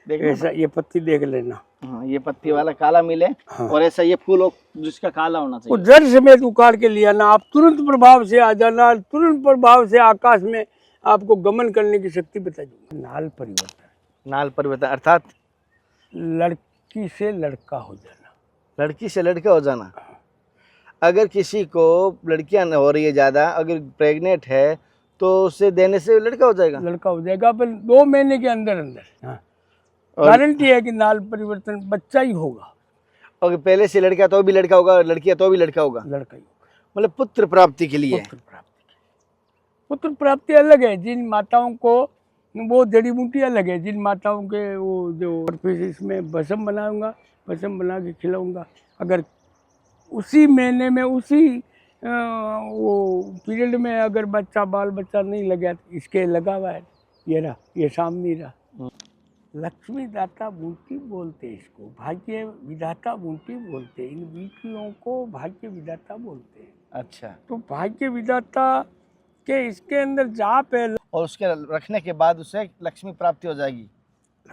ऐसा ये पत्ती देख लेना। हाँ, ये पत्ती वाला काला मिले। हाँ। और ऐसा ये फूल जिसका काला होना वो चाहिए। जड़ समेत उखाड़ के लिया ना, आप तुरंत प्रभाव से आ जाना, तुरंत प्रभाव से आकाश में आपको गमन करने की शक्ति बता दूंगा। नाल परिवर्तन। नाल परिवर्तन अर्थात लड़की से लड़का हो जाना। लड़की से लड़का हो जाना। अगर किसी को लड़कियां न हो रही है ज्यादा, अगर प्रेग्नेंट है तो उसे देने से लड़का हो जाएगा। लड़का हो जाएगा पर 2 महीने के अंदर अंदर। हाँ, गारंटी है कि नाल परिवर्तन बच्चा ही होगा। और पहले से लड़का तो भी लड़का होगा, लड़कियां तो भी लड़का होगा। लड़का ही होगा। मतलब पुत्र प्राप्ति के लिए। पुत्र प्राप्ति अलग है। जिन माताओं को वो जड़ी बूटी अलग है, जिन माताओं के वो जो, और फिर इसमें भस्म बनाऊंगा, भस्म बना के खिलाऊंगा। अगर उसी महीने में उसी वो पीरियड में अगर बच्चा बाल बच्चा नहीं लगा, इसके लगा हुआ है, ये रहा, ये सामने रहा। लक्ष्मी दाता बूटी बोलते इसको, भाग्य विधाता बूटी बोलते, इन बीटियों को भाग्य विधाता बोलते हैं। अच्छा। तो भाग्य विधाता के इसके अंदर जाप है। और उसके रखने के बाद उसे लक्ष्मी प्राप्ति हो जाएगी।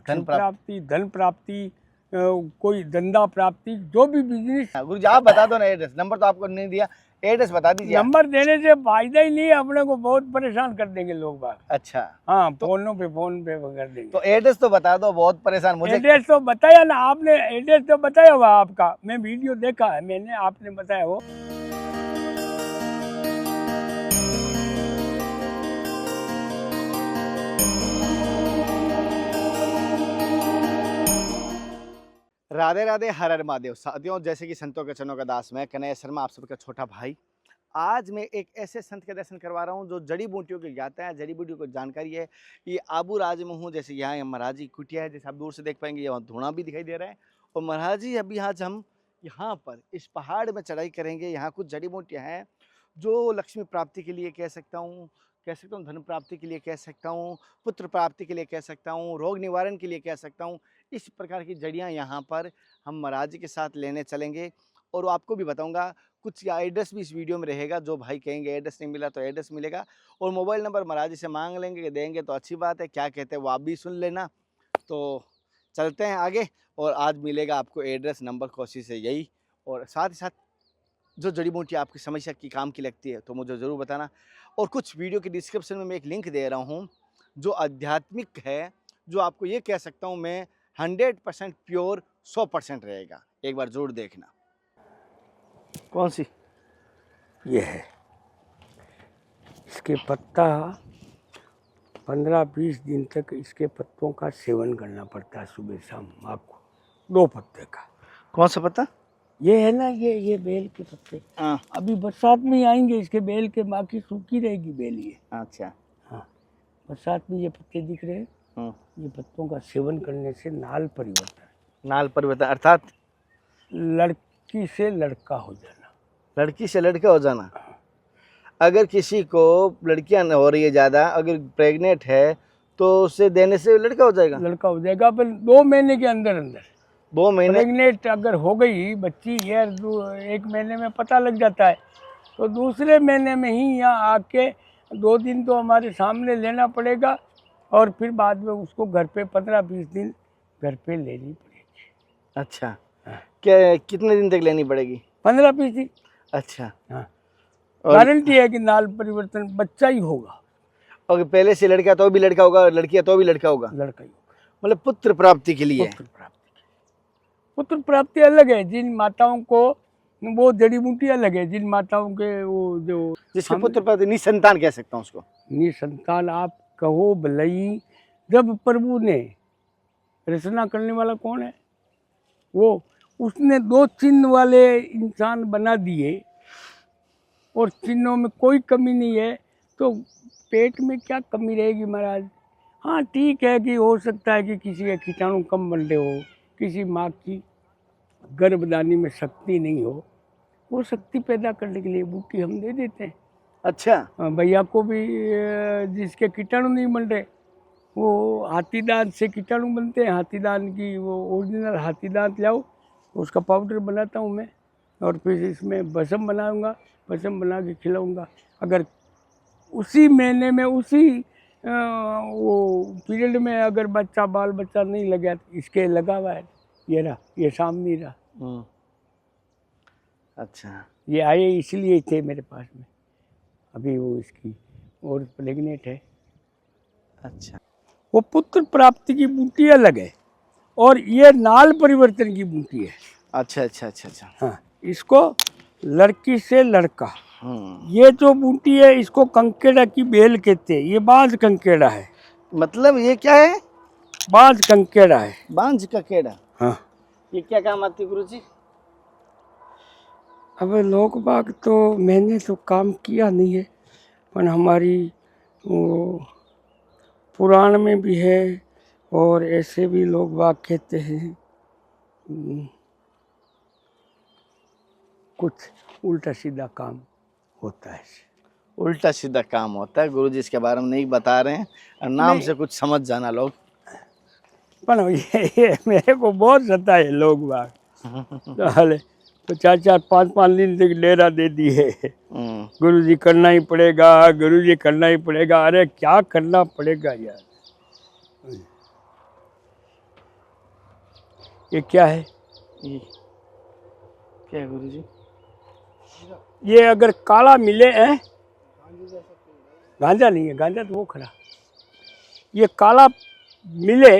धन प्राप्ति, धन प्राप्ति, कोई धंधा प्राप्ति, जो भी बिजनेस। गुरु जी आप बता दो ना एड्रेस, नंबर तो आपको नहीं दिया, एड्रेस बता दीजिए। नंबर देने से फायदा ही नहीं है, अपने को बहुत परेशान कर देंगे लोग बाग। अच्छा। हाँ, फोन पे कर देंगे। तो एड्रेस तो बता दो, बहुत परेशान मुझे। एड्रेस तो बताया ना आपने, एड्रेस तो बताया हुआ आपका, मैं वीडियो देखा है मैंने, आपने बताया वो। राधे राधे, हर हर महादेव। साथियों, जैसे कि संतों के चरणों का दास, मैं कन्हैया शर्मा, आप सबका छोटा भाई। आज मैं एक ऐसे संत के दर्शन करवा रहा हूँ जो जड़ी बूटियों की ज्ञाता है, जड़ी बूटियों को जानकारी है। ये आबू राज में हूँ। जैसे यहाँ महाराज जी कुटिया है, जैसे आप दूर से देख पाएंगे, यहाँ धुआं भी दिखाई दे रहा है। और महाराज जी अभी आज हम यहाँ पर इस पहाड़ में चढ़ाई करेंगे। यहाँ कुछ जड़ी बूटियाँ हैं जो लक्ष्मी प्राप्ति के लिए कह सकता हूँ, धन प्राप्ति के लिए कह सकता हूँ, पुत्र प्राप्ति के लिए कह सकता हूँ, रोग निवारण के लिए कह सकता हूँ। इस प्रकार की जड़ियाँ यहाँ पर हम महाराज जी के साथ लेने चलेंगे। और आपको भी बताऊंगा, कुछ एड्रेस भी इस वीडियो में रहेगा। जो भाई कहेंगे एड्रेस नहीं मिला तो एड्रेस मिलेगा, और मोबाइल नंबर महाराज जी से मांग लेंगे, देंगे तो अच्छी बात है। क्या कहते हैं वो आप भी सुन लेना। तो चलते हैं आगे, और आज मिलेगा आपको एड्रेस, नंबर, कोशिश है यही। और साथ ही साथ जो जड़ी बूटी आपकी समस्या की काम की लगती है तो मुझे ज़रूर बताना। और कुछ वीडियो के डिस्क्रिप्शन में मैं एक लिंक दे रहा हूँ जो आध्यात्मिक है, जो आपको ये कह सकता हूँ मैं 100% प्योर 100% रहेगा। एक बार जरूर देखना। कौन सी? ये है। इसके पत्ता 15-20 दिन तक इसके पत्तों का सेवन करना पड़ता है, सुबह शाम आपको। 2 पत्ते का। कौन सा पत्ता? ये है ना, ये बेल के पत्ते। हाँ। अभी बरसात में आएंगे इसके बेल के, बाकी सूखी रहेगी बेल ये। अच्छा। हाँ, बरसात में ये पत्ते दिख रहे हैं। ये पत्तों का सेवन करने से नाल परिवर्तन। नाल परिवर्तन अर्थात लड़की से लड़का हो जाना। लड़की से लड़का हो जाना। अगर किसी को लड़कियां न हो रही है ज्यादा, अगर प्रेग्नेंट है तो उसे देने से लड़का हो जाएगा। लड़का हो जाएगा पर 2 महीने के अंदर अंदर। 2 महीने। प्रेग्नेंट अगर हो गई बच्ची, ये 1 महीने में पता लग जाता है, तो दूसरे महीने में ही यहाँ आके 2 दिन तो हमारे सामने लेना पड़ेगा, और फिर बाद में उसको घर पे 15-20 दिन घर पे लेनी पड़ेगी। अच्छा। हाँ। क्या कितने दिन तक लेनी पड़ेगी? 15-20 दिन। अच्छा। हाँ, गारंटी है कि नाल परिवर्तन बच्चा ही होगा। और पहले से लड़का तो भी लड़का होगा, लड़कियां तो भी लड़का होगा। लड़का ही होगा। मतलब पुत्र प्राप्ति के लिए। पुत्र प्राप्ति अलग है। जिन माताओं को वो जड़ी बूटी अलग है, जिन माताओं के वो जो, जिसके पुत्र प्राप्ति निसंतान कह सकता हूँ उसको। निसंतान आप कहो भलई। जब प्रभु ने रचना करने वाला कौन है, वो उसने 2 चिन्ह वाले इंसान बना दिए, और चिन्हों में कोई कमी नहीं है, तो पेट में क्या कमी रहेगी महाराज। हाँ ठीक है कि हो सकता है कि किसी का कीटाणु कम बन रहे हो, किसी माँ की गर्भदानी में शक्ति नहीं हो, वो शक्ति पैदा करने के लिए बूटी हम दे देते हैं। अच्छा। भैया को भी जिसके कीटाणु नहीं बन रहे, वो हाथी दांत से कीटाणु बनते हैं। हाथी दांत की वो ओरिजिनल हाथी दांत लाओ, उसका पाउडर बनाता हूँ मैं, और फिर इसमें भस्म बनाऊंगा, भस्म बना के खिलाऊंगा। अगर उसी महीने में उसी वो पीरियड में अगर बच्चा बाल बच्चा नहीं लगा तो इसके लगा हुआ है, ये रहा, ये सामने रहा। अच्छा, ये आए इसलिए थे मेरे पास में। अभी वो इसकी और प्रेग्नेंट है। अच्छा, वो पुत्र प्राप्ति की बूटी अलग है और ये नाल परिवर्तन की बूटी है। अच्छा, अच्छा, अच्छा, अच्छा। हाँ, इसको लड़की से लड़का, हम्म, ये जो बूटी है इसको कंकेड़ा की बेल कहते हैं। ये बाज कंकेड़ा है, मतलब ये क्या है? बाज कंकेड़ा है। बांझ का केड़ा। हाँ, ये क्या काम आती है गुरुजी? अब लोग बाग तो मैंने तो काम किया नहीं है, पर हमारी वो पुराण में भी है और ऐसे भी लोग बाग कहते हैं। कुछ उल्टा सीधा काम होता है इससे। उल्टा सीधा काम होता है गुरुजी, इसके बारे में नहीं बता रहे हैं और नाम नहीं। से कुछ समझ जाना लोग। पर ये मेरे को बहुत सताए लोग बाग। तो 4-4 5-5 दिन तक डेरा दे दिए। गुरुजी करना ही पड़ेगा, गुरुजी करना ही पड़ेगा। अरे क्या करना पड़ेगा यार? ये क्या है? ये क्या है गुरुजी? ये अगर काला मिले है, गांजा नहीं है, गांजा तो वो खड़ा। ये काला मिले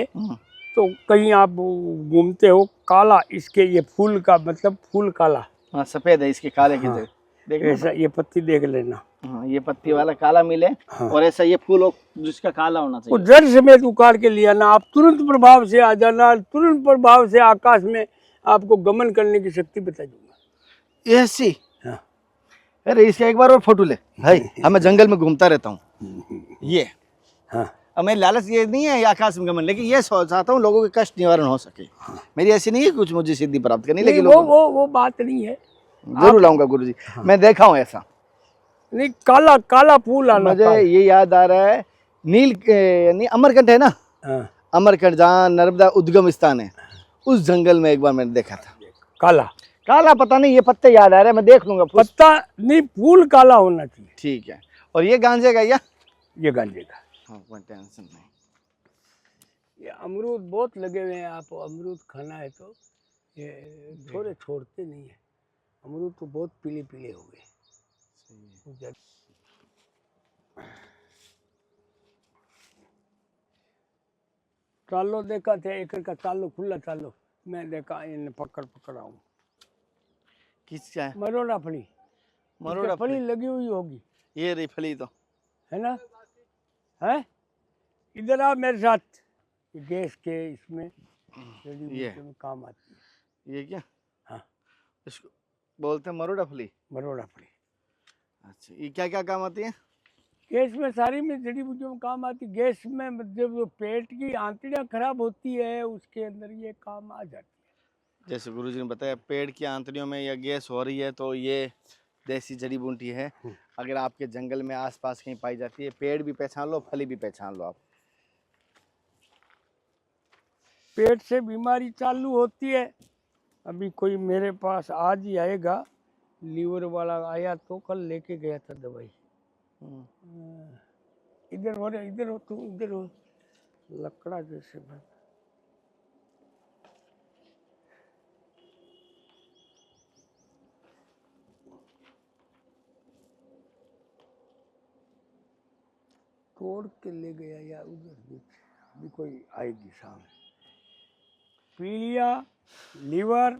तो कहीं आप घूमते हो, काला इसके ये फूल का मतलब फूल काला। हाँ, सफेद है इसके काले की हाँ, जगह। देखना। ऐसा ये पत्ती देख लेना। हाँ, ये पत्ती वाला काला मिले। हाँ। और ऐसा ये फूल हो जिसका काला होना वो चाहिए। जड़ समेत उखाड़ के लिया ना, आप तुरंत प्रभाव से आ जाना, तुरंत प्रभाव से आकाश में आपको गमन करने की शक्ति बता दूंगा। ऐसी? हाँ। अरे इसका एक बार और फोटो ले भाई। हम मैं जंगल में घूमता रहता हूँ। ये हाँ, अब मेरी लालच ये नहीं है ये आकाश में गमन, लेकिन ये चाहता हूँ लोगों के कष्ट निवारण हो सके। मेरी ऐसी नहीं है कुछ मुझे सिद्धि प्राप्त करनी, नहीं, लेकिन वो बात नहीं है। जरूर लाऊंगा गुरुजी। मैं देखा हूँ ऐसा। नहीं, काला काला फूल आना। मुझे ये याद आ रहा है, नहीं अमरकंट है ना, हाँ, अमरकंट जहाँ नर्मदा उद्गम स्थान है, उस जंगल में एक बार मैंने देखा था। काला काला पता नहीं, ये पत्ते याद आ रहे हैं, मैं देख लूंगा। पत्ता नहीं, फूल काला होना चाहिए। ठीक है। और ये गांजे का या? ये गांजे का। हाँ, कोई टेंशन नहीं। ये अमरूद बहुत लगे हुए हैं, आप अमरूद खाना है तो ये थोड़े छोड़ते नहीं है। अमरूद तो बहुत पीले पीले हो गए। चालो देखा थे, एक का चालो खुला चालो, मैं देखा इन्हें पकड़ आऊं। किसका है? मरोड़ा फली। मरोड़ा फली लगी हुई होगी, ये रही फली तो है ना? है, इधर आ मेरे साथ। ये गैस के इसमें ये में काम आती है। ये क्या? हाँ, इसको बोलते हैं मरोड़ा फली। मरोड़ा फली। अच्छा, ये क्या क्या काम आती है? गैस में सारी में जड़ी बूटियों में काम आती। गैस में जब वो पेट की आंतड़ियाँ खराब होती है उसके अंदर ये काम आ जाती है। जैसे गुरुजी ने बताया, पेड़ की आंतड़ियों में या गैस हो रही है तो ये देसी जड़ी बूटी है। अगर आपके जंगल में आसपास कहीं पाई जाती है, पेड़ भी पहचान लो, फली भी पहचान लो आप। पेट से बीमारी चालू होती है। अभी कोई मेरे पास आज ही आएगा, लीवर वाला आया तो कल लेके गया था दवाई। इधर हो रहे, इधर हो तुम, इधर हो, लकड़ा जैसे बन। तोड़ के ले गया या उधर बीच। अभी कोई आएगी सामने। पीलिया, लीवर,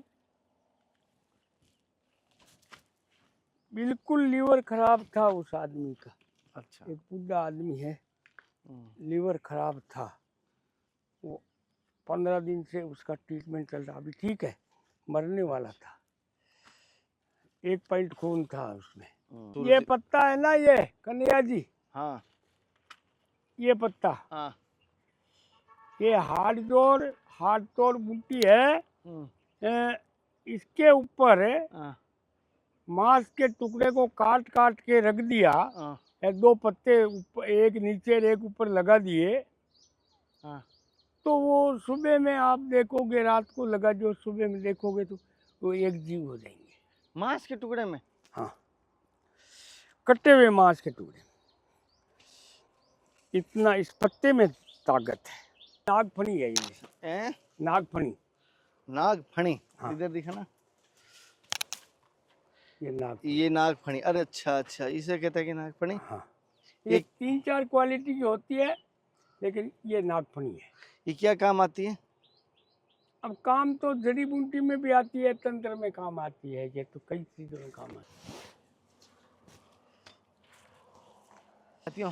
बिल्कुल लीवर खराब था उस आदमी का। अच्छा। एक बूढ़ा आदमी है, लीवर खराब था। वो 15 दिन से उसका ट्रीटमेंट चल रहा, अभी ठीक है, मरने वाला था। 1 पॉइंट खून था उसमें। ये पत्ता है ना, ये कन्हैया जी। हाँ, ये पत्ता, हाँ, ये हाथ तोड़ बूटी है। इसके ऊपर हाँ, मांस के टुकड़े को काट काट के रख दिया। हाँ, 2 पत्ते एक नीचे एक ऊपर लगा दिए। हाँ। तो वो सुबह में आप देखोगे, रात को लगा जो सुबह में देखोगे तो वो एक जीव हो जाएंगे। मांस के टुकड़े में? हाँ, कटे हुए मांस के टुकड़े। इतना इस पत्ते में ताकत है। नागफनी है ये, हैं? नागफनी। नागफनी। हाँ। इधर दिखा ना, ये नाग, ये नागफनी। अरे अच्छा अच्छा, इसे कहते हैं कि नागफनी। हाँ। ये ये 3-4 क्वालिटी की होती है, लेकिन ये नागफनी है। ये क्या काम आती है? अब काम तो जड़ी बूटी में भी आती है, तंत्र में काम आती है, ये तो कई चीजों में काम आती है। साथियों,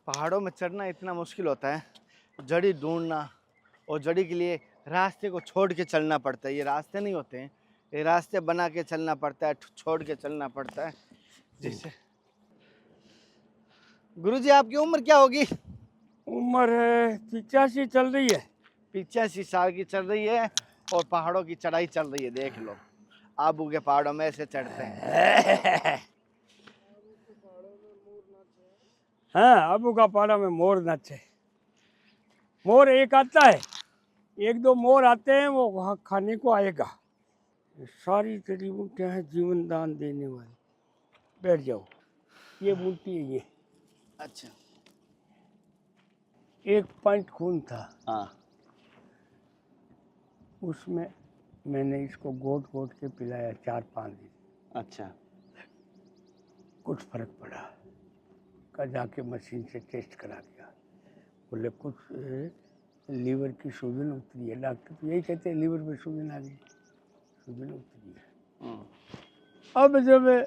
पहाड़ों में चढ़ना इतना मुश्किल होता है, जड़ी ढूंढना, और जड़ी के लिए रास्ते को छोड़ के चलना पड़ता है। ये रास्ते नहीं होते हैं, ये रास्ते बना के चलना पड़ता है, छोड़ के चलना पड़ता है। जिससे गुरुजी, आपकी उम्र क्या होगी? उम्र 85 चल रही है। 85 साल की चल रही है, और पहाड़ों की चढ़ाई चल रही है। देख लो, आबू के पहाड़ों में ऐसे चढ़ते हैं। हाँ, अबू का पारा में मोर नाचे। मोर एक आता है, 1-2 मोर आते हैं, वो वहाँ खाने को आएगा। ये सारी जड़ी बूटियाँ हैं जीवन दान देने वाली। बैठ जाओ, ये बूटी है ये। अच्छा। 1 पॉइंट खून था, हाँ। उसमें मैंने इसको घोट के पिलाया 4-5 दिन। अच्छा। कुछ फर्क पड़ा, का जाके मशीन से टेस्ट करा दिया, बोले कुछ लीवर की सूजन उतरी है। डॉक्टर तो यही कहते हैं, लीवर में सूजन आ गई, सूजन उतरी है। अब जब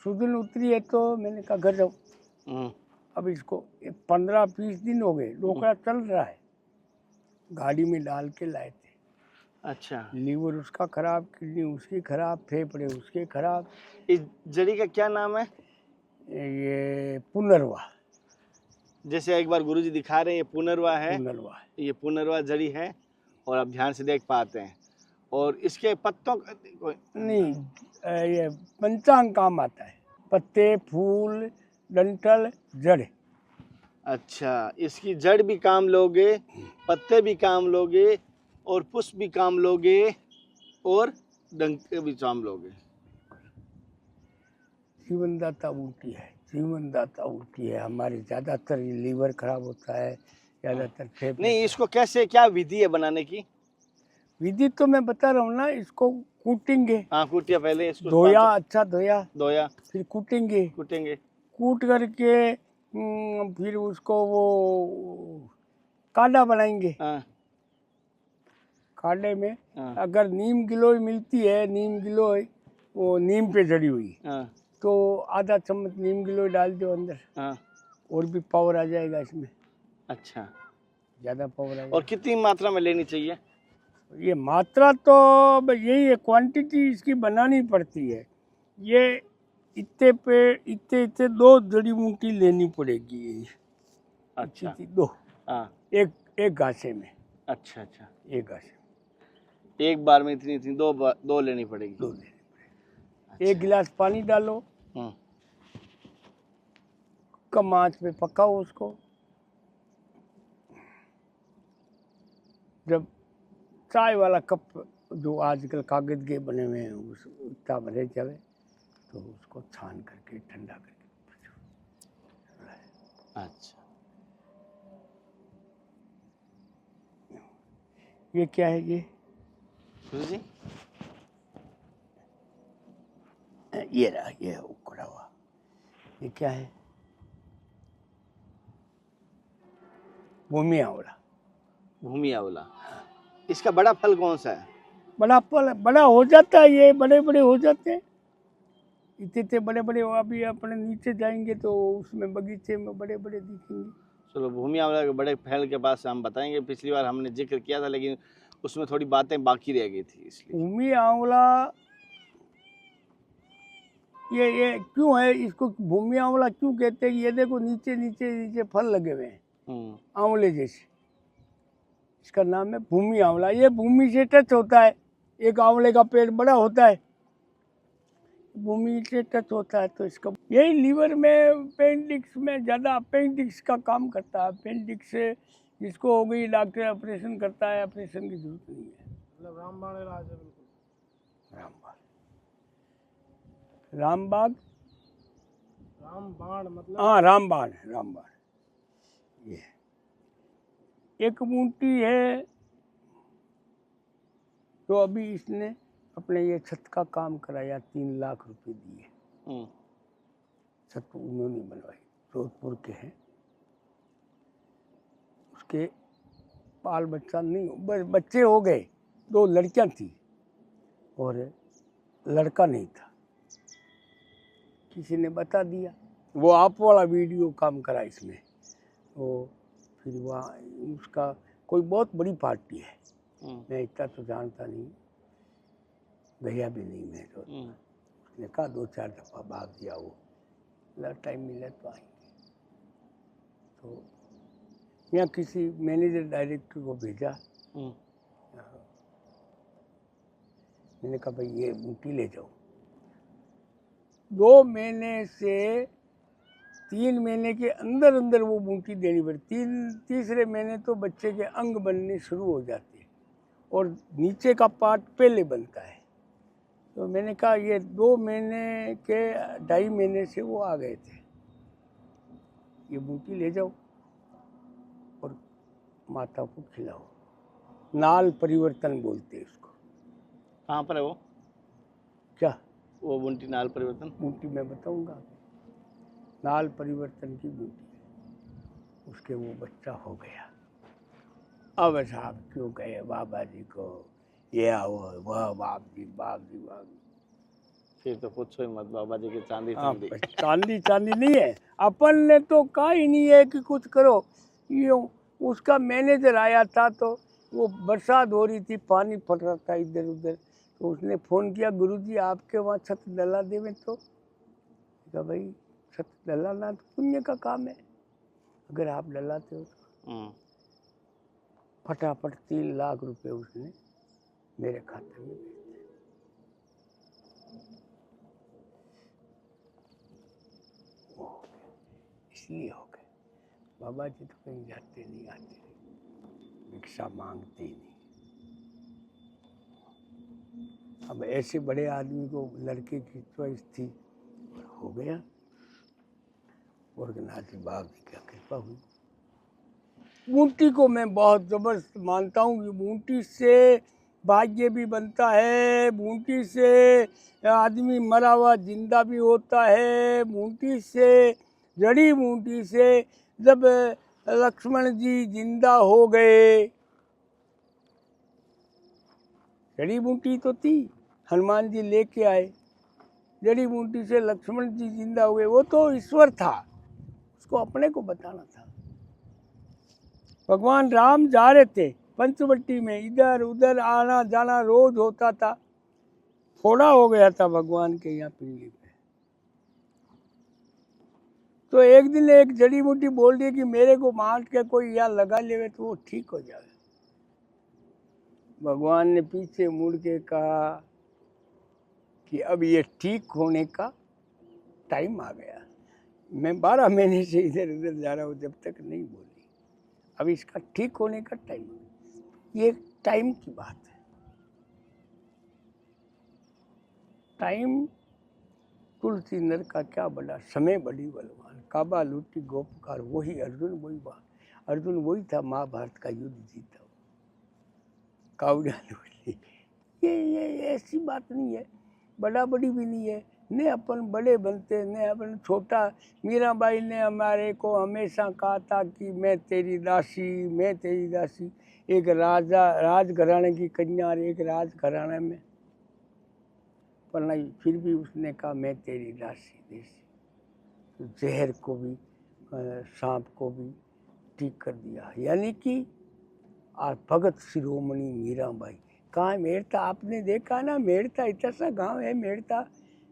सूजन उतरी है तो मैंने कहा घर जाओ। अब इसको 15-20 दिन हो गए, डोकरा चल रहा है, गाड़ी में डाल के लाए थे। अच्छा। लीवर उसका खराब, किडनी उसकी खराब, फेफड़े उसके खराब। इस जड़ी का क्या नाम है? ये पुनर्वा। जैसे एक बार गुरुजी दिखा रहे हैं, ये पुनर्वा है। पुनर्वा है। ये पुनर्वा जड़ी है, और आप ध्यान से देख पाते हैं। और इसके पत्तों नहीं, ये पंचांग काम आता है, पत्ते, फूल, डंठल, जड़। अच्छा, इसकी जड़ भी काम लोगे, पत्ते भी काम लोगे, और पुष्प भी काम लोगे, और डंक भी काम लोगे। जीवनदाता बूटी है, जीवनदाता बूटी है। हमारे ज़्यादातर ये लीवर खराब होता है, ज़्यादातर फेफड़े। नहीं, इसको कैसे, क्या विधि है बनाने की? विधि तो मैं बता रहा हूँ ना, इसको कूटेंगे। हाँ, कूटिया पहले इसको। धोया, अच्छा धोया, धोया, फिर कूटेंगे। कूटेंगे। कूट करके फिर उसको वो काढ़ा बनाएंगे। हाँ। काढ़े में हाँ। अगर नीम गिलोय मिलती है, नीम गिलोय वो नीम पे जड़ी हुई, हाँ। तो आधा चम्मच नीम गिलोय डाल दो अंदर, हाँ। और भी पावर आ जाएगा इसमें, अच्छा। ज़्यादा पावर आ जाएगा। और कितनी मात्रा में लेनी चाहिए? ये मात्रा तो बस यही है, क्वांटिटी इसकी बनानी पड़ती है। ये इतने पे इतने इतने 2 जड़ी बूटी लेनी पड़ेगी। अच्छा। 2, हाँ। एक घासे में। अच्छा अच्छा, एक घासे में एक बार में इतनी इतनी दो लेनी पड़ेगी। 2 लेनी पड़ेगी। 1 गिलास पानी डालो, कम आंच पे पकाओ उसको। जब चाय वाला कप जो आजकल कागज के बने हुए हैं उस उतना भरे चले, तो उसको छान करके ठंडा करके। अच्छा। ये क्या है? ये गुरुजी, ये रहा, ये उखड़ा हुआ। ये क्या है? भूमि आंवला। भूमि आंवला। इसका बड़ा फल कौन सा है? बड़ा फल, बड़ा हो जाता है, ये बड़े बड़े हो जाते हैं, इतने बड़े बड़े। अभी अपने नीचे जाएंगे तो उसमें बगीचे में बड़े बड़े दिखेंगे। चलो, भूमि आंवला के बड़े फल के पास हम बताएंगे। पिछली बार हमने जिक्र किया था, लेकिन उसमें थोड़ी बातें बाकी रह गई थी, इसलिए। भूमि आंवला ये क्यों है, इसको भूमि आंवला क्यों कहते हैं? ये देखो नीचे नीचे नीचे फल लगे हुए हैं आंवले जैसे, इसका नाम है भूमि आंवला। ये भूमि से टच होता है, एक आंवले का पेड़ बड़ा होता है, भूमि से टच होता है, तो इसका यही लीवर में, अपेंडिक्स में ज़्यादा अपेंडिक्स का काम करता है। अपेंडिक्स से जिसको हो गई, डॉक्टर ऑपरेशन करता है, ऑपरेशन की जरूरत नहीं है। मतलब रामबाण इलाज है बिल्कुल। रामबाग रामबाण मतलब हाँ रामबाण है, रामबाण। ये एक बूटी है तो अभी इसने अपने ये छत का काम कराया, 3 लाख रुपए दिए। छत उन्होंने बनवाई, जोधपुर के हैं। उसके बाल बच्चा नहीं, बच्चे हो गए, 2 लड़कियां थी और लड़का नहीं था। किसी ने बता दिया, वो आप वाला वीडियो काम करा इसमें। वो फिर वहाँ उसका कोई बहुत बड़ी पार्टी है, मैं इतना तो जानता नहीं, गया भी नहीं मैं तो। उसने कहा 2-4 दफ़ा भाग दिया वो, टाइम मिले तो आएंगे। तो यहाँ किसी मैनेजर डायरेक्टर को भेजा, मैंने कहा भाई ये बूटी ले जाओ। 2 महीने से 3 महीने के अंदर अंदर वो बूटी देनी पड़ती। तीसरे महीने तो बच्चे के अंग बनने शुरू हो जाते हैं और नीचे का पार्ट पहले बनता है। तो मैंने कहा ये 2 महीने के 2.5 महीने से वो आ गए थे, ये बूटी ले जाओ और माता को खिलाओ। नाल परिवर्तन बोलते हैं उसको। कहाँ पर है वो? क्या वो बूटी नाल परिवर्तन? बूटी मैं बताऊंगा। नाल परिवर्तन की बूटी, उसके वो बच्चा हो गया। अब साहब क्यों कहे बाबा जी को ये आओ वह बाप जी बाप जी बाप जी। फिर तो पूछो ही मत, बाबा जी की चांदी हाँ, चांदी। चांदी चांदी नहीं है, अपन ने तो कहा ही नहीं है कि कुछ करो। यूँ उसका मैनेजर आया था तो वो बरसात हो रही थी, पानी पड़ रहा था इधर उधर, तो उसने फ़ोन किया गुरुजी आपके वहाँ छत डला देवे। तो कहा भाई छत डलाना तो पुण्य का काम है, अगर आप डलाते हो तो। फटाफट 3 लाख रुपए उसने मेरे खाते में भेज दिए। इसलिए हो गए। बाबा जी तो कहीं जाते नहीं आते नहीं, भिक्षा मांगते ही नहीं। अब ऐसे बड़े आदमी को लड़के की चॉइस थी, हो गया। और बाप की क्या कृपा हुई। बूटी को मैं बहुत ज़बरदस्त मानता हूँ कि बूटी से भाग्य भी बनता है, बूटी से आदमी मरा हुआ जिंदा भी होता है। बूटी से, जड़ी बूटी से जब लक्ष्मण जी जिंदा हो गए, जड़ी बूटी तो थी, हनुमान जी लेके आए, जड़ी बूटी से लक्ष्मण जी जिंदा हुए, वो तो ईश्वर था, उसको अपने को बताना था। भगवान राम जा रहे थे पंचवटी में, इधर उधर आना जाना रोज होता था। फोड़ा हो गया था भगवान के यहाँ पिंडी पे। तो एक दिन एक जड़ी बूटी बोल दी कि मेरे को बांट के कोई यहाँ लगा लेवे तो वो ठीक हो जाए। भगवान ने पीछे मुड़ के कहा कि अब ये ठीक होने का टाइम आ गया। मैं 12 महीने से इधर उधर जा रहा हूँ, जब तक नहीं बोली, अब इसका ठीक होने का टाइम। ये टाइम की बात है। टाइम तुलसी नर का क्या बड़ा, समय बड़ी बलवान, काबा लूटी गोपकार, वही अर्जुन वही बात। अर्जुन वही था महाभारत का युद्ध जीता, कावड़ा लूटी। ये ऐसी बात नहीं है, बड़ा बड़ी भी नहीं है, ने अपन बड़े बनते ने अपन छोटा। मीराबाई ने हमारे को हमेशा कहा था कि मैं तेरी दासी, मैं तेरी दासी। एक राजघराने की कन्या और एक राजघराने में पढ़ाई, फिर भी उसने कहा मैं तेरी दासी देसी। तो जहर को भी सांप को भी ठीक कर दिया। यानी कि भगत शिरोमणि मीराबाई। कहाँ है मेड़ता? आपने देखा ना, मेड़ता इतना सा गांव है, मेड़ता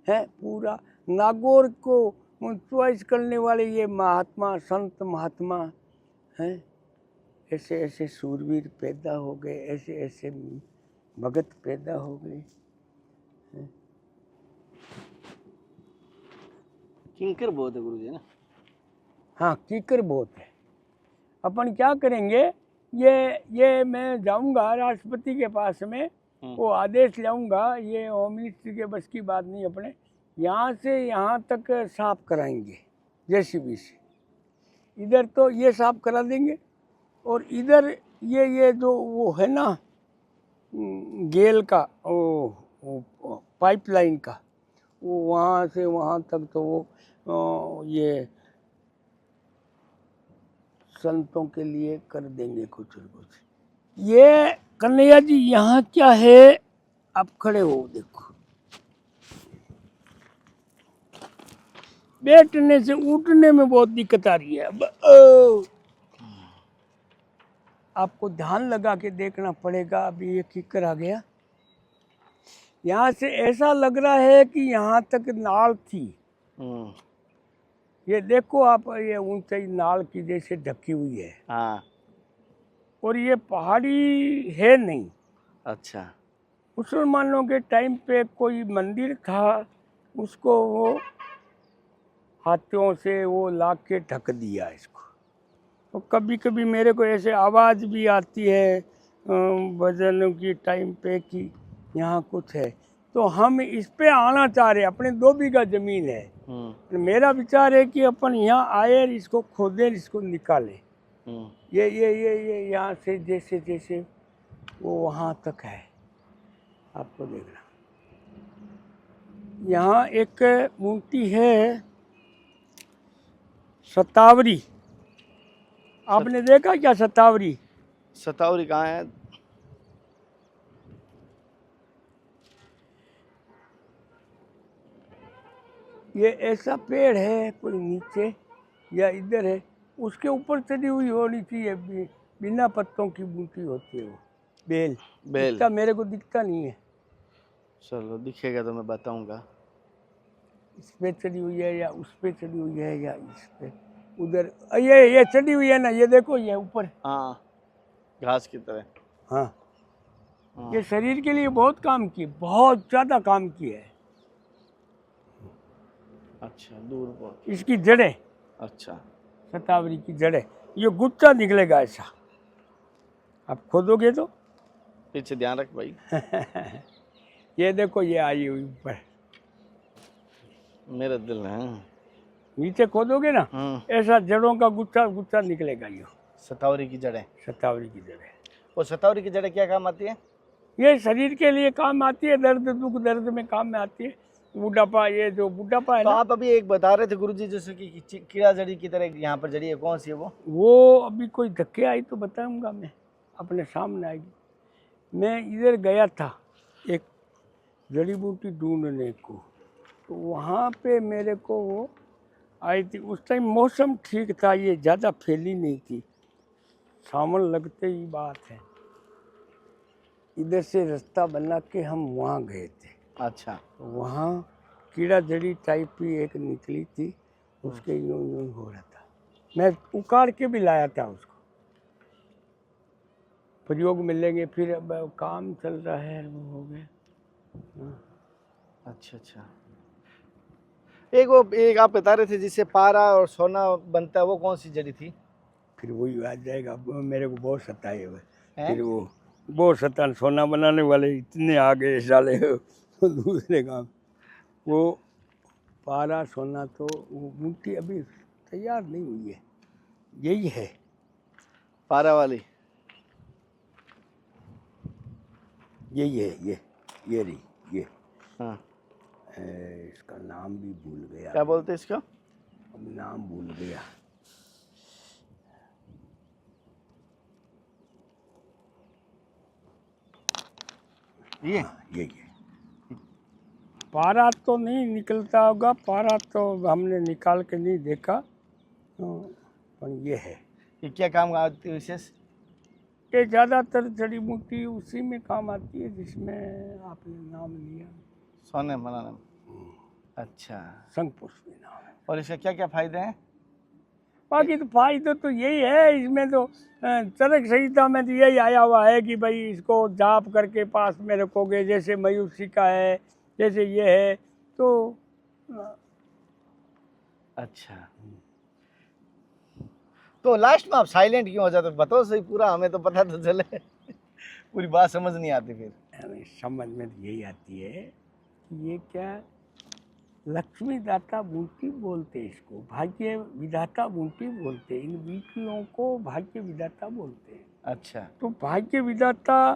है पूरा। नागौर को चॉइस करने वाले ये महात्मा, संत महात्मा हैं, ऐसे ऐसे सूरवीर पैदा हो गए, ऐसे ऐसे भगत पैदा हो गए। किंकर बहुत है गुरुजी ना। हाँ कीकर बहुत है। अपन क्या करेंगे, ये मैं जाऊंगा राष्ट्रपति के पास में, वो आदेश लाऊंगा। ये होम मिनिस्ट्री के बस की बात नहीं अपने, यहाँ से यहाँ तक साफ कराएंगे जेसीबी से। इधर तो ये साफ करा देंगे और इधर ये जो वो है ना गेल का वो पाइपलाइन का, वो वहाँ से वहाँ तक तो वो ये संतों के लिए कर देंगे कुछ न कुछ। ये कन्हैया जी यहाँ क्या है, आप खड़े हो देखो, बैठने से उठने में बहुत दिक्कत आ रही है। अब आपको ध्यान लगा के देखना पड़ेगा। अभी ये किकर आ गया, यहाँ से ऐसा लग रहा है कि यहाँ तक नाल थी। ये देखो आप, ये ऊंचाई नाल की जैसे ढकी हुई है। हाँ। और ये पहाड़ी है नहीं। अच्छा। मुसलमानों के टाइम पे कोई मंदिर था, उसको वो हाथियों से वो ला के ढक दिया इसको। तो कभी कभी मेरे को ऐसे आवाज़ भी आती है भजनों की टाइम पे कि यहाँ कुछ है। तो हम इस पे आना चाह रहे हैं, अपने 2 बीघा ज़मीन है। मेरा विचार है कि अपन यहाँ आए, इसको खोदें, इसको निकालें। ये यहाँ से जैसे जैसे वो वहाँ तक है, आपको देखना। यहाँ एक मूर्ति है शतावरी, आपने देखा क्या शतावरी? शतावरी कहाँ है? ये ऐसा पेड़ है, कोई नीचे या इधर है, उसके ऊपर चढ़ी हुई होनी चाहिए। बिना पत्तों की बूटी होती है वो, बेल। दिखता मेरे को दिखता नहीं है। चलो दिखेगा तो मैं बताऊंगा। इस पे चढ़ी हुई है या उस पे चढ़ी हुई है या इस पे, उधर ये चढ़ी हुई है ना, ये देखो ये ऊपर। हाँ, घास की तरह। हाँ, ये शरीर के लिए बहुत काम की, बहुत ज़्यादा काम की है। अच्छा, दूर बहुत। इसकी जड़ें, अच्छा, शतावरी की जड़ें, ये गुच्छा निकलेगा ऐसा, आप खोदोगे तो। पीछे ध्यान रख भाई। ये देखो, ये आई हुई ऊपर, मेरा दिल है। नीचे खोदोगे ना, ऐसा जड़ों का गुच्छा गुच्छा निकलेगा। ये शतावरी की जड़ें। शतावरी की जड़ें। और शतावरी की जड़ें क्या काम आती है? ये शरीर के लिए काम आती है, दर्द दुख दर्द में काम में आती है। बुढ़ापा, ये जो बुढ़ापा है तो ना, आप अभी एक बता रहे थे गुरुजी, जैसे कि कीड़ा जड़ी की तरह यहाँ पर जड़ी है, कौन सी है वो अभी कोई धक्के आई तो बताऊंगा मैं, अपने सामने आएगी। मैं इधर गया था एक जड़ी बूटी ढूंढने को, तो वहाँ पे मेरे को वो आई थी। उस टाइम मौसम ठीक था, ये ज़्यादा फैली नहीं थी, सावन लगते ही बात है। इधर से रास्ता बना के हम वहाँ गए थे। अच्छा। वहाँ कीड़ा जड़ी टाइप की एक निकली थी, उसके यूं यूं हो रहा था। मैं उखाड़ के भी लाया था उसको, प्रयोग मिलेंगे। फिर अब काम चल रहा है, वो हो गया। अच्छा अच्छा। एक आप बता रहे थे जिससे पारा और सोना बनता है, वो कौन सी जड़ी थी? फिर वही आ जाएगा, मेरे को बहुत सताए हुए। फिर वो बहुत सतान, सोना बनाने वाले इतने आ गए साले दूसरे काम। वो पारा सोना तो वो मूर्ति अभी तैयार नहीं हुई है, यही है पारा वाली, यही है। ये रही ये। हाँ। इसका नाम भी भूल गया। क्या बोलते इसका? अब नाम भूल गया। ये पारा तो नहीं निकलता होगा, पारा तो हमने निकाल के नहीं देखा, पर ये है। ये क्या काम आती है विशेष? ये ज़्यादातर जड़ी बूटी उसी में काम आती है जिसमें आपने नाम लिया, सोने बनाने में। अच्छा, शंख पुष्प नाम है। और इसका क्या क्या फायदे हैं? बाकी तो फायदा तो यही है, इसमें तो चरक संहिता में तो यही आया हुआ है कि भाई इसको जाप करके पास में रखोगे, जैसे मयूसी का है, जैसे ये है तो। अच्छा, तो लास्ट में आप साइलेंट क्यों हो जाते? बताओ सही पूरा, हमें तो पता तो चले। पूरी बात समझ नहीं आती। फिर समझ में तो यही आती है कि ये क्या लक्ष्मी दाता बूटी बोलते हैं इसको, भाग्य विधाता बूटी बोलते हैं, इन बूटियों को भाग्य विधाता बोलते हैं। अच्छा। तो भाग्य विधाता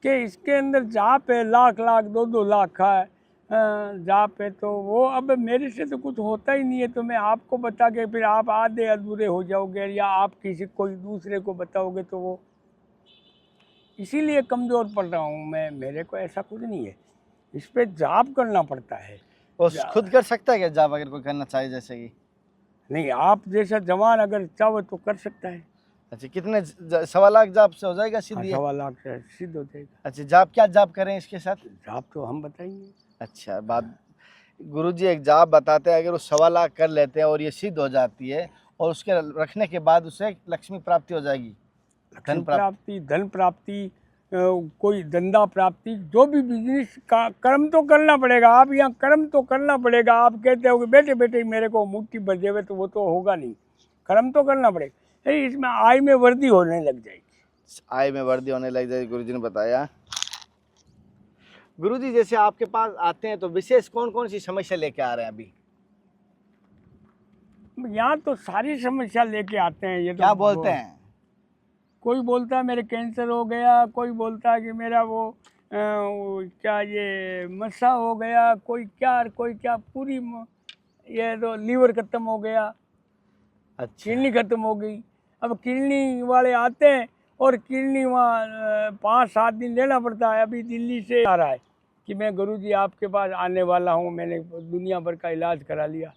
के इसके अंदर जाप है, लाख लाख 2-2 लाख का है जाप है। तो वो अब मेरे से तो कुछ होता ही नहीं है, तो मैं आपको बता के फिर आप आधे अधूरे हो जाओगे, या आप किसी कोई दूसरे को बताओगे तो वो, इसीलिए कमज़ोर पड़ रहा हूँ मैं। मेरे को ऐसा कुछ नहीं है, इस पे जाप करना पड़ता है। वो खुद कर सकता है क्या जाप, अगर कोई करना चाहे जैसे कि? नहीं, आप जैसा जवान अगर चाहो तो कर सकता है। अच्छा, कितने 1.25 लाख जाप से हो जाएगा हाँ, सीधी? 1.25 से सिद्ध हो जाएगा। अच्छा, जाप क्या जाप करें इसके साथ? जाप तो हम बताएंगे। अच्छा, बात गुरुजी एक जाप बताते हैं, अगर वो 1.25 लाख कर लेते हैं और ये सिद्ध हो जाती है और उसके रखने के बाद उसे लक्ष्मी प्राप्ति हो जाएगी, धन प्राप्ति, धन प्राप्ति, कोई धंधा प्राप्ति, जो भी बिजनेस का कर्म तो करना पड़ेगा। आप यहाँ कर्म तो करना पड़ेगा। आप कहते हो कि बेटे बेटे मेरे को मुट्ठी भर देवे, तो वो तो होगा नहीं। कर्म तो करना पड़ेगा, इसमें आय में वृद्धि होने लग जाएगी। आय में वृद्धि होने लग जाएगी, गुरुजी ने बताया। गुरुजी जैसे आपके पास आते हैं तो विशेष कौन कौन सी समस्या लेके आ रहे हैं अभी? यहाँ तो सारी समस्या लेके आते हैं। ये तो क्या बोलते हैं? कोई बोलता है मेरे कैंसर हो गया, कोई बोलता है कि मेरा वो क्या ये मस्सा हो गया, कोई क्या पूरी ये तो लीवर खत्म हो गया, अच्छा। किडनी खत्म हो गई। अब किडनी वाले आते हैं और किडनी वहाँ 5-7 दिन लेना पड़ता है। अभी दिल्ली से आ रहा है कि मैं गुरुजी आपके पास आने वाला हूँ, मैंने दुनिया भर का इलाज करा लिया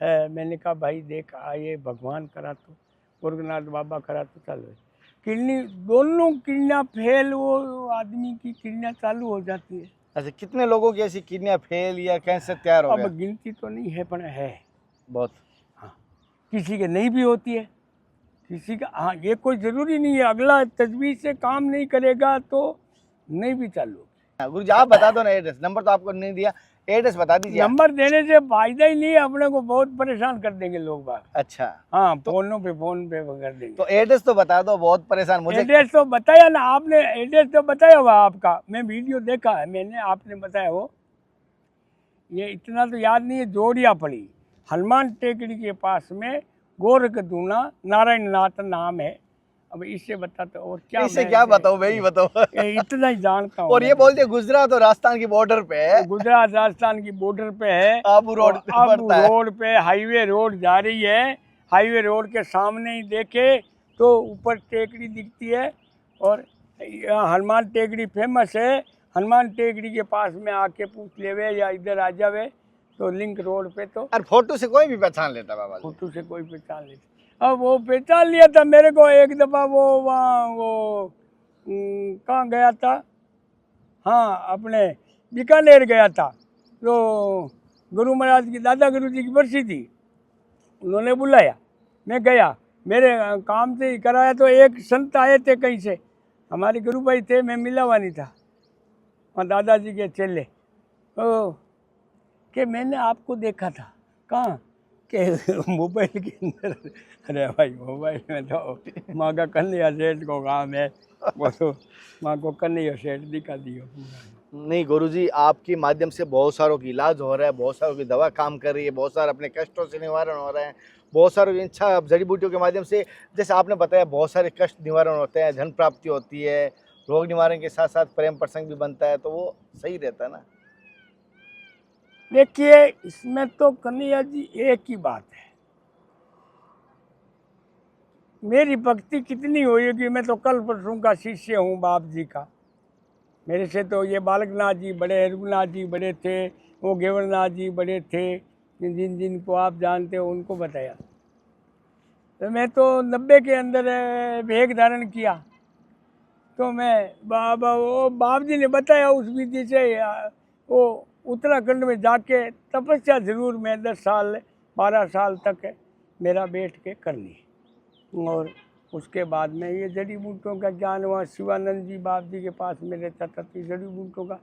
है। मैंने कहा भाई देख, आइए भगवान करा तो, मुर्गनाथ बाबा करा तो चलो। किडनी दोनों किडनियाँ फेल, वो आदमी की किडनियाँ चालू हो जाती है। अच्छा, कितने लोगों की ऐसी किडनियां फेल या कैंसर तैयार हो गया? अब गिनती तो नहीं है, पर है बहुत। हाँ, किसी के नहीं भी होती है, किसी का हाँ, ये कोई ज़रूरी नहीं है। अगला तजवीज़ से काम नहीं करेगा तो नहीं भी चालू होगी। गुरुजी आप बता दो ना एड्रेस, नंबर तो आपको नहीं दिया, एड्रेस बता दीजिए। नंबर देने से फायदा ही नहीं है, अपने को बहुत परेशान कर देंगे लोग बाग। अच्छा, हाँ, फोन पे कर देंगे। तो एड्रेस तो बता दो, बहुत परेशान मुझे। एड्रेस तो बताया ना आपने, एड्रेस तो बताया हुआ आपका, मैं वीडियो देखा है मैंने, आपने बताया वो। ये इतना तो याद नहीं है। जोड़िया पड़ी, हनुमान टेकड़ी के पास में, गोरखदूना, नारायण नाथ नाम है। अब इससे बताते और क्या, इससे क्या बताऊं, मैं ही बताऊं। इतना ही जानता हूँ। और ये बोलते गुजरात और राजस्थान की बॉर्डर पे है। गुजरात राजस्थान की बॉर्डर पे है। आबू रोड पे पड़ता है। रोड पे हाईवे रोड जा रही है, हाईवे रोड के सामने ही देखे तो ऊपर टेकड़ी दिखती है। और हनुमान टेकड़ी फेमस है। हनुमान टेकड़ी के पास में आके पूछ लेवे या इधर आ जावे तो लिंक रोड पे। तो और फोटो से कोई भी पहचान लेता बाबा जी। फोटो से कोई पहचान लेता। अब वो पहचान लिया था मेरे को एक दफ़ा, वो वहाँ वो कहाँ गया था, हाँ अपने बीकानेर गया था। तो गुरु महाराज की, दादा गुरु जी की बरसी थी, उन्होंने बुलाया, मैं गया, मेरे काम से ही कराया। तो एक संत आए थे कहीं से, हमारे गुरु भाई थे, मैं मिला हुआ नहीं था, और दादाजी के चेले। ओ कि मैंने आपको देखा था, कहाँ के मोबाइल के अंदर। अरे भाई मोबाइल में तो माँ का कन्हैया सेठ को काम है, वो तो माँ को कन्हैया सेठ दिखा दियो पूरा। नहीं गुरुजी, आपके माध्यम से बहुत सारों की इलाज हो रहा है, बहुत सारों की दवा काम कर रही है, बहुत सारे अपने कष्टों से निवारण हो रहे हैं, बहुत सारे इच्छा जड़ी बूटियों के माध्यम से, जैसे आपने बताया, बहुत सारे कष्ट निवारण होते हैं, धन प्राप्ति होती है, रोग निवारण के साथ साथ प्रेम प्रसंग भी बनता है, तो वो सही रहता है ना। देखिए इसमें तो कन्हैया जी एक ही बात है, मेरी भक्ति कितनी होगी। मैं तो कल परसों का शिष्य हूँ बाप जी का। मेरे से तो ये बालकनाथ जी बड़े, रघुनाथ जी बड़े थे, वो गेवरनाथ जी बड़े थे, जिन जिनको आप जानते हो उनको बताया। तो मैं तो 90 के अंदर भेग धारण किया। तो मैं बाबा, वो बाप जी ने बताया उस विधि से, वो उत्तराखंड में जाके तपस्या जरूर मैं 10 साल 12 साल तक मेरा बैठ के कर ली। और उसके बाद में ये जड़ी बूटियों का ज्ञान हुआ। शिवानंद जी बाप जी के पास में रहता था, तो जड़ी बूटियों का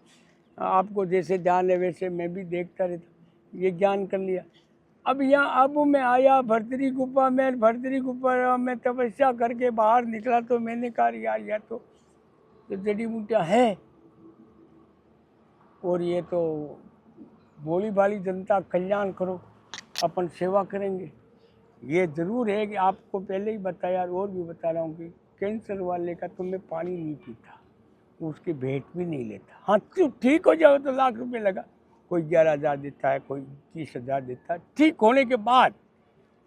आपको जैसे ज्ञान है वैसे मैं भी देखता रहता, ये ज्ञान कर लिया। अब यहाँ अब मैं आया भर्तरी गुफा में, भर्तरी गुफा में तपस्या करके बाहर निकला। तो मैंने कहा यार यह तो जड़ी बूटियाँ हैं, और ये तो भोली भाली जनता कल्याण करो, अपन सेवा करेंगे। ये ज़रूर है कि आपको पहले ही बताया और भी बता रहा हूँ कि कैंसर वाले का तो मैं पानी नहीं पीता, उसकी भेंट भी नहीं लेता। हाँ, तो ठीक हो जाओ तो लाख रुपए लगा, कोई 11,000 देता है, कोई 30,000 देता है। ठीक होने के बाद,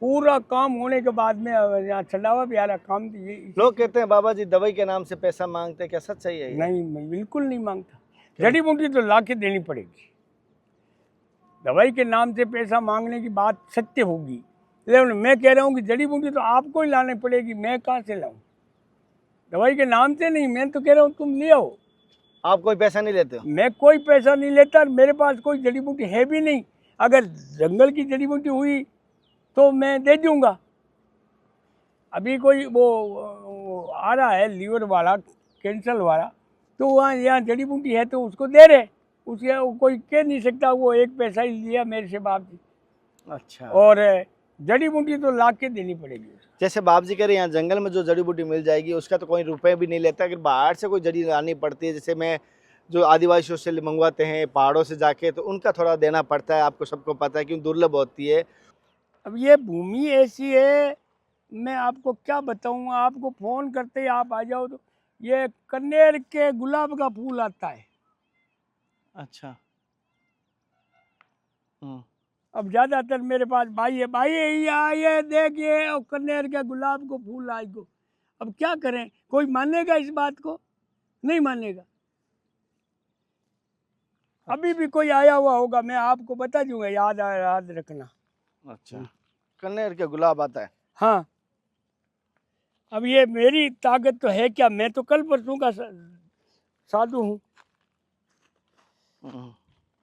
पूरा काम होने के बाद में यहाँ चलावा भी आ रहा काम तो ये लोग कहते हैं बाबा जी दवाई के नाम से पैसा मांगते हैं, क्या सच है ये? नहीं, मैं बिल्कुल नहीं मांगता। जड़ी बूटी तो ला के देनी पड़ेगी। दवाई के नाम से पैसा मांगने की बात सत्य होगी, लेकिन मैं कह रहा हूँ कि जड़ी बूटी तो आपको ही लानी पड़ेगी, मैं कहाँ से लाऊं? दवाई के नाम से नहीं, मैं तो कह रहा हूँ तुम ले आओ। आप कोई पैसा नहीं लेते हो? मैं कोई पैसा नहीं लेता और मेरे पास कोई जड़ी बूटी है भी नहीं। अगर जंगल की जड़ी बूटी हुई तो मैं दे दूंगा। अभी कोई वो आ रहा है लीवर वाला, कैंसर वाला, तो वहाँ यहाँ जड़ी बूटी है तो उसको दे रहे, उसके कोई कह नहीं सकता वो एक पैसा ही लिया मेरे से बाप जी। अच्छा। और जड़ी बूटी तो ला के देनी पड़ेगी। जैसे बाप जी कह रहे हैं यहाँ जंगल में जो जड़ी बूटी मिल जाएगी उसका तो कोई रुपए भी नहीं लेता। अगर बाहर से कोई जड़ी लानी पड़ती है, जैसे मैं जो आदिवासियों से मंगवाते हैं पहाड़ों से जाके, तो उनका थोड़ा देना पड़ता है, आपको सबको पता है, क्योंकि दुर्लभ होती है। अब ये भूमि ऐसी है, मैं आपको क्या बताऊँ, आपको फ़ोन करते ही आप आ जाओ तो ये कनेर के गुलाब का फूल आता है। अच्छा। अब ज़्यादातर मेरे पास भाई है, भाई ये आइए देखिए और कनेर के गुलाब को फूल आए को। अब क्या करें, कोई मानेगा इस बात को? नहीं मानेगा। अभी भी कोई आया हुआ होगा, मैं आपको बता दूंगा, याद रखना। अच्छा, कनेर के गुलाब आता है। हाँ, अब ये मेरी ताकत तो है क्या, मैं तो कल परसों का साधु हूँ।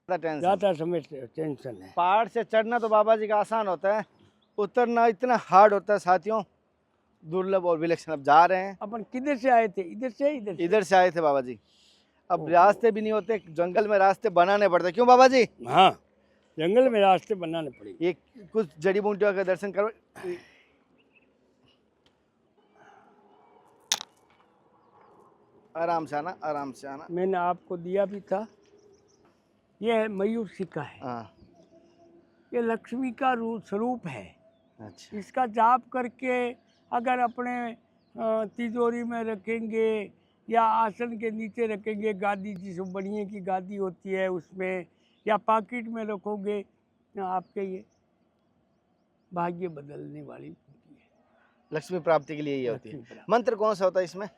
ज़्यादा समय टेंशन है। पहाड़ से चढ़ना तो बाबा जी का आसान होता है, उतरना इतना हार्ड होता है साथियों, दुर्लभ और विलक्षण। अब जा रहे हैं। अपन किधर से आए थे? इधर से आए थे बाबा जी। अब रास्ते भी नहीं होते, जंगल में रास्ते बनाने पड़ते, क्यों बाबा जी? हाँ, जंगल में रास्ते बनाने पड़ेंगे। ये कुछ जड़ी बूटियों का दर्शन करो। आराम से आना, आराम से आना। मैंने आपको दिया भी था, ये है मयूर सिक्का है। हाँ। ये लक्ष्मी का स्वरूप है। अच्छा। इसका जाप करके अगर अपने तिजोरी में रखेंगे या आसन के नीचे रखेंगे, गादी जिसमें बढ़िया की गादी होती है उसमें, या पॉकेट में रखोगे, आपके ये भाग्य बदलने वाली होती है। लक्ष्मी प्राप्ति के लिए ये होती है। मंत्र कौन सा होता है इसमें?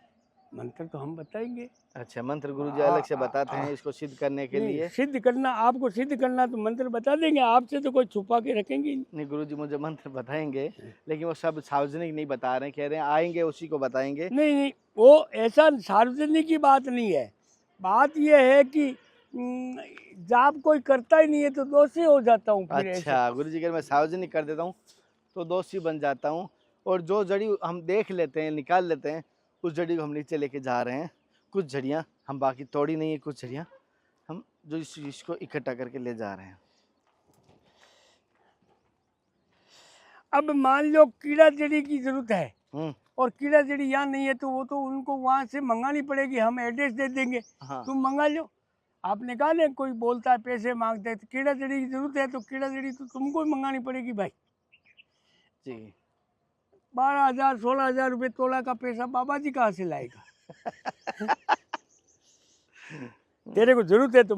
मंत्र तो हम बताएंगे। अच्छा, मंत्र गुरुजी अलग से बताते हैं इसको सिद्ध करने के लिए। सिद्ध करना, आपको सिद्ध करना तो मंत्र बता देंगे, आपसे तो कोई छुपा के रखेंगे नहीं। गुरुजी मुझे मंत्र बताएंगे, लेकिन वो सब सार्वजनिक नहीं बता रहे हैं, कह रहे हैं आएंगे उसी को बताएंगे। नहीं, वो ऐसा सार्वजनिक की बात नहीं है। बात ये है कि जाप कोई करता ही नहीं है तो दोषी हो जाता हूँ। अच्छा, गुरुजी कह रहे मैं सार्वजनिक कर देता हूँ तो दोषी बन जाता हूँ, और जो जड़ी हम देख लेते हैं, निकाल लेते हैं, उस जड़ी को हम नीचे लेके जा रहे हैं। कुछ जड़ियाँ हम बाकी तोड़ी नहीं है, कुछ जड़ियाँ हम जो इसको इकट्ठा करके ले जा रहे हैं। अब मान लो कीड़ा जड़ी की जरूरत है और कीड़ा जड़ी यहाँ नहीं है, तो वो तो उनको वहाँ से मंगानी पड़ेगी। हम एड्रेस दे देंगे। हाँ। तुम मंगा लो। आपने कहा ना कोई बोलता है पैसे मांगते हैं, तो कीड़ा जड़ी की जरूरत है तो कीड़ा जड़ी तो तुमको मंगानी पड़ेगी भाई जी। 12,000 16,000 रुपये तोला का पैसा बाबा जी कहाँ से लाएगा? तेरे को जरूरत है तो